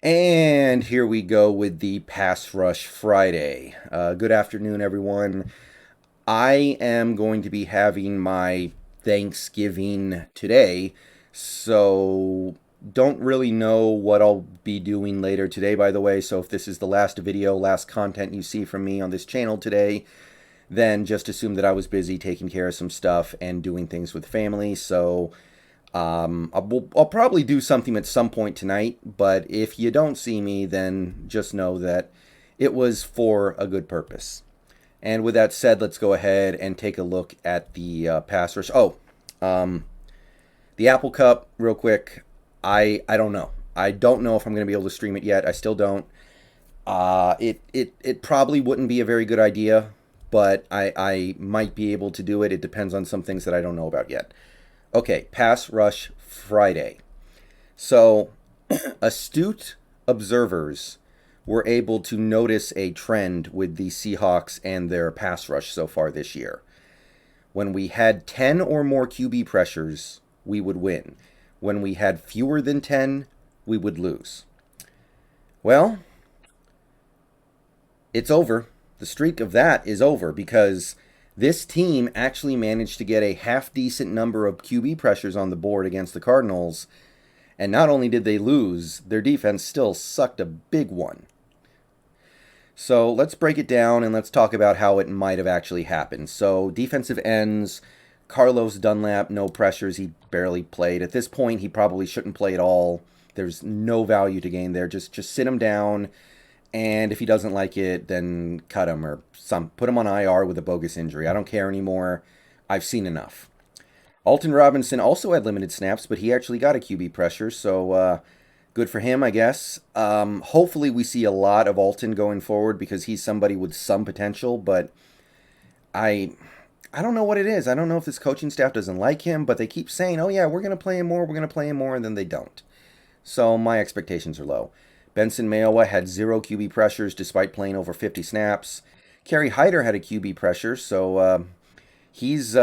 And here we go with the Pass Rush Friday. Good afternoon, everyone. I am going to be having my Thanksgiving today, so don't really know what I'll be doing later today, by the way. So if this is the last video, last content you see from me on this channel today, then just assume that I was busy taking care of some stuff and doing things with family. So I'll probably do something at some point tonight, but if you don't see me, then just know that it was for a good purpose. And with that said, let's go ahead and take a look at the pass rush. The Apple Cup, real quick. I don't know. I don't know if I'm going to be able to stream it yet. I still don't. It probably wouldn't be a very good idea, but I might be able to do it. It depends on some things that I don't know about yet. Okay, Pass Rush Friday. So, astute observers were able to notice a trend with the Seahawks and their pass rush so far this year. When we had 10 or more QB pressures, we would win. When we had fewer than 10, we would lose. Well, it's over. The streak of that is over because this team actually managed to get a half-decent number of QB pressures on the board against the Cardinals, and not only did they lose, their defense still sucked a big one. So let's break it down and let's talk about how it might have actually happened. So defensive ends, Carlos Dunlap, no pressures. He barely played. At this point, he probably shouldn't play at all. There's no value to gain there. Just sit him down. And if he doesn't like it, then cut him or put him on IR with a bogus injury. I don't care anymore. I've seen enough. Alton Robinson also had limited snaps, but he actually got a QB pressure, so good for him, I guess. Hopefully we see a lot of Alton going forward because he's somebody with some potential, but I don't know what it is. I don't know if this coaching staff doesn't like him, but they keep saying, oh yeah, we're going to play him more, and then they don't. So my expectations are low. Benson Mayowa had 0 QB pressures despite playing over 50 snaps. Kerry Hyder had a QB pressure, so he's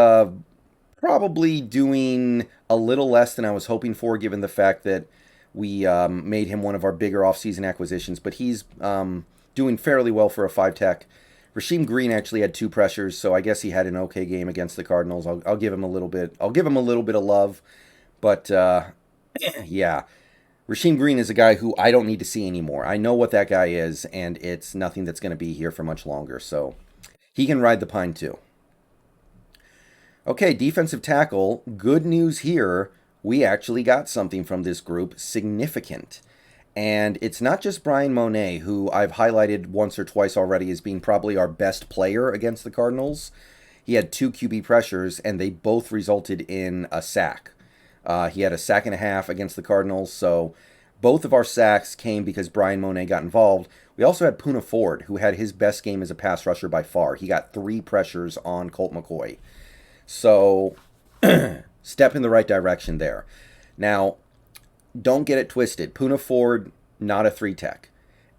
probably doing a little less than I was hoping for, given the fact that we made him one of our bigger offseason acquisitions. But he's doing fairly well for a 5-tech. Rasheem Green actually had 2 pressures, so I guess he had an okay game against the Cardinals. I'll give him a little bit. I'll give him a little bit of love, but yeah. Rasheem Green is a guy who I don't need to see anymore. I know what that guy is, and it's nothing that's going to be here for much longer. So he can ride the pine too. Okay, defensive tackle. Good news here. We actually got something from this group significant. And it's not just Brian Monet, who I've highlighted once or twice already as being probably our best player against the Cardinals. He had 2 QB pressures, and they both resulted in a sack. He had a sack and a half against the Cardinals, so both of our sacks came because Brian Monet got involved. We also had Poona Ford, who had his best game as a pass rusher by far. He got 3 pressures on Colt McCoy. So, step in the right direction there. Now, don't get it twisted. Poona Ford, not a 3-tech.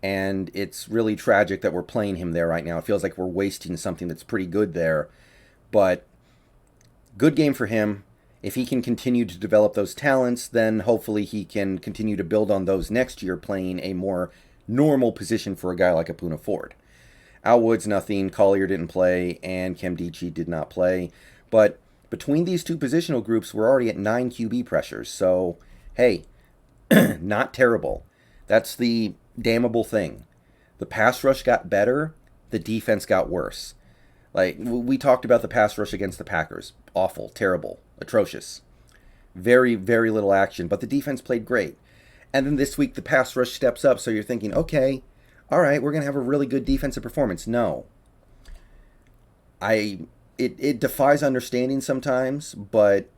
And it's really tragic that we're playing him there right now. It feels like we're wasting something that's pretty good there. But, good game for him. If he can continue to develop those talents, then hopefully he can continue to build on those next year, playing a more normal position for a guy like a Poona Ford. Al Woods, nothing. Collier didn't play, and Kemdichi did not play. But between these two positional groups, we're already at 9 QB pressures. So, hey, not terrible. That's the damnable thing. The pass rush got better, the defense got worse. Like, we talked about the pass rush against the Packers. Awful, terrible, atrocious. Very, very little action, but the defense played great. And then this week, the pass rush steps up, so you're thinking, okay, all right, we're going to have a really good defensive performance. No. It defies understanding sometimes, but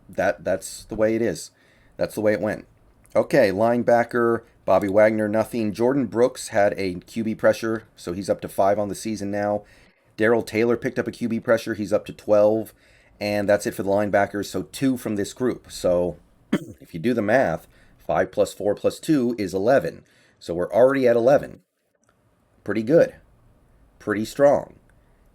that's the way it is. That's the way it went. Okay, linebacker, Bobby Wagner, nothing. Jordan Brooks had a QB pressure, so he's up to 5 on the season now. Darrell Taylor picked up a QB pressure. He's up to 12. And that's it for the linebackers. So 2 from this group. So if you do the math, 5 plus 4 plus 2 is 11. So we're already at 11. Pretty good. Pretty strong.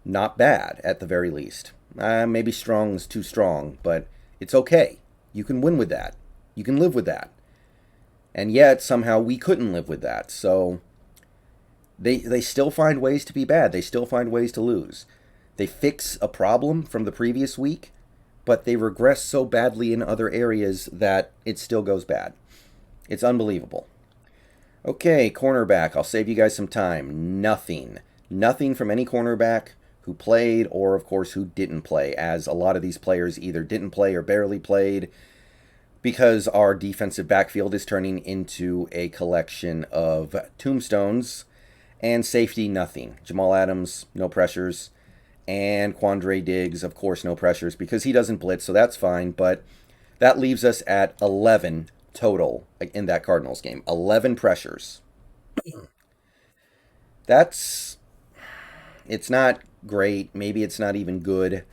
Not bad, at the very least. Maybe strong is too strong, but it's okay. You can win with that. You can live with that. And yet, somehow, we couldn't live with that. So, they still find ways to be bad. They still find ways to lose. They fix a problem from the previous week, but they regress so badly in other areas that it still goes bad. It's unbelievable. Okay, cornerback. I'll save you guys some time. Nothing. Nothing from any cornerback who played or, of course, who didn't play, as a lot of these players either didn't play or barely played, because our defensive backfield is turning into a collection of tombstones. And safety, nothing. Jamal Adams, no pressures. And Quandre Diggs, of course, no pressures, because he doesn't blitz, so that's fine. But that leaves us at 11 total in that Cardinals game. 11 pressures. It's not great. Maybe it's not even good.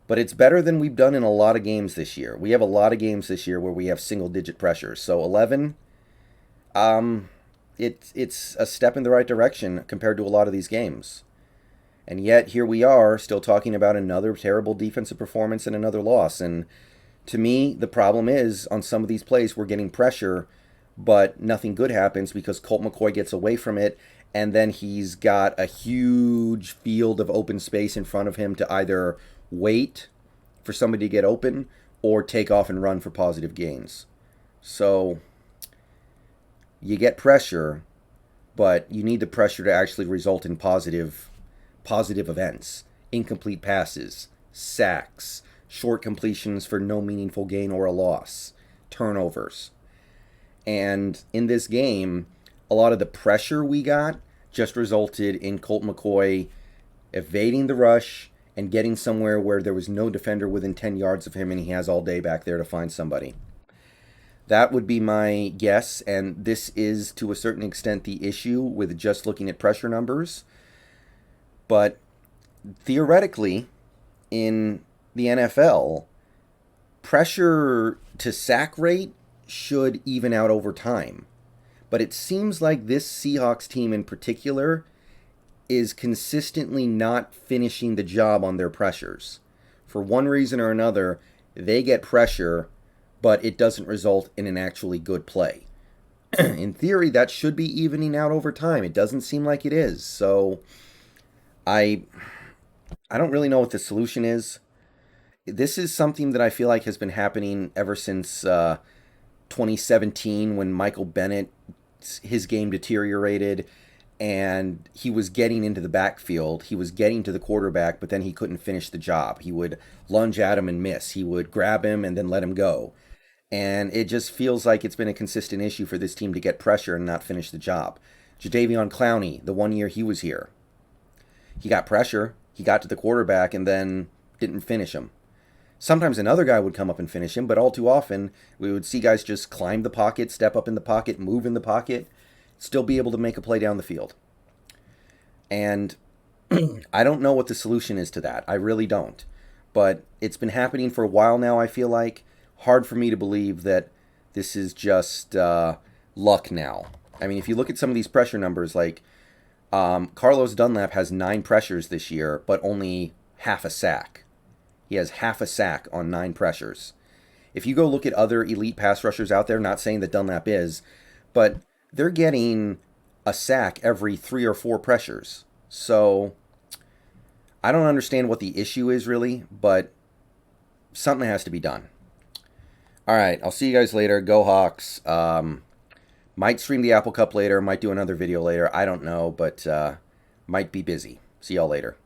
But it's better than we've done in a lot of games this year. We have a lot of games this year where we have single-digit pressures. So 11, it's a step in the right direction compared to a lot of these games. And yet, here we are, still talking about another terrible defensive performance and another loss. And to me, the problem is, on some of these plays, we're getting pressure, but nothing good happens because Colt McCoy gets away from it, and then he's got a huge field of open space in front of him to either wait for somebody to get open or take off and run for positive gains. So, you get pressure, but you need the pressure to actually result in positive events. Incomplete passes, sacks, short completions for no meaningful gain or a loss, turnovers. And in this game, a lot of the pressure we got just resulted in Colt McCoy evading the rush and getting somewhere where there was no defender within 10 yards of him, and he has all day back there to find somebody. That would be my guess, and this is to a certain extent the issue with just looking at pressure numbers. But theoretically, in the NFL, pressure to sack rate should even out over time. But it seems like this Seahawks team in particular is consistently not finishing the job on their pressures. For one reason or another, they get pressure, but it doesn't result in an actually good play. In theory, that should be evening out over time. It doesn't seem like it is. So I don't really know what the solution is. This is something that I feel like has been happening ever since 2017 when Michael Bennett, his game deteriorated and he was getting into the backfield. He was getting to the quarterback, but then he couldn't finish the job. He would lunge at him and miss. He would grab him and then let him go. And it just feels like it's been a consistent issue for this team to get pressure and not finish the job. Jadeveon Clowney, the 1 year he was here, he got pressure, he got to the quarterback, and then didn't finish him. Sometimes another guy would come up and finish him, but all too often we would see guys just climb the pocket, step up in the pocket, move in the pocket, still be able to make a play down the field. And I don't know what the solution is to that. I really don't. But it's been happening for a while now, I feel like. Hard for me to believe that this is just luck now. I mean, if you look at some of these pressure numbers, like Carlos Dunlap has 9 pressures this year, but only half a sack. He has half a sack on 9 pressures. If you go look at other elite pass rushers out there, not saying that Dunlap is, but they're getting a sack every 3 or 4 pressures. So I don't understand what the issue is really, but something has to be done. All right, I'll see you guys later. Go Hawks. Might stream the Apple Cup later, might do another video later. I don't know, but might be busy. See y'all later.